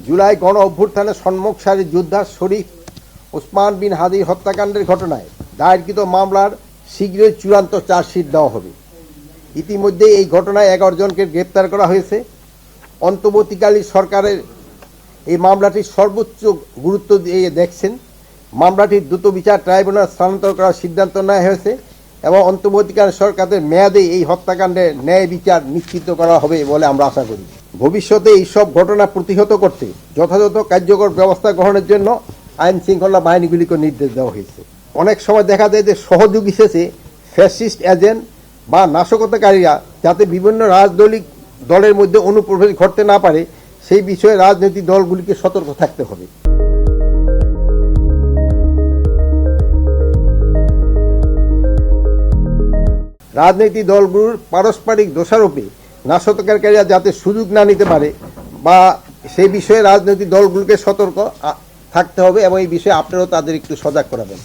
জুলাই গণ অভ্যুত্থানে সম্মুখ সারির যোদ্ধা শরীফ ওসমান বিন হাদির হত্যাকাণ্ডের ঘটনায় দায়েরকৃত মামলার শীঘ্রই চূড়ান্ত চার্জশিট দেওয়া হবে। ইতিমধ্যে এই ঘটনায় 11 জনকে গ্রেপ্তার করা হয়েছে। অন্তর্বর্তীকালীন সরকারের এই মামলাটির সর্বোচ্চ গুরুত্ব দিয়ে দেখছেন। মামলাটি দ্রুত বিচার ট্রাইব্যুনাল স্থানান্তর করার সিদ্ধান্ত নেওয়া হয়েছে এবং অন্তর্বর্তীকালীন সরকারের মেয়াদে এই হত্যাকাণ্ডের ন্যায় বিচার নিশ্চিত করা হবে বলে আমরা আশা করি। ভবিষ্যতে এইসব ঘটনা প্রতিহত করতে যথাযথ কার্যকর ব্যবস্থা গ্রহণের জন্য আইন শৃঙ্খলা বাহিনীগুলিকে নির্দেশ দেওয়া হয়েছে। অনেক সময় দেখা যায় যে সহযোগী শেষে ফ্যাসিস্ট এজেন্ট বা নাশকতাকারীরা যাতে বিভিন্ন রাজনৈতিক দলের মধ্যে অনুপ্রবেশ ঘটতে না পারে সেই বিষয়ে রাজনৈতিক দলগুলিকে সতর্ক থাকতে হবে। রাজনৈতিক দলগুলোর পারস্পরিক দোষারোপে নাশকতাকারীরা যাতে সুযোগ না নিতে পারে বা সেই বিষয়ে রাজনৈতিক দলগুলোকে সতর্ক থাকতে হবে এবং এই বিষয়ে আপনারাও তাদের একটু সজাগ করাবেন।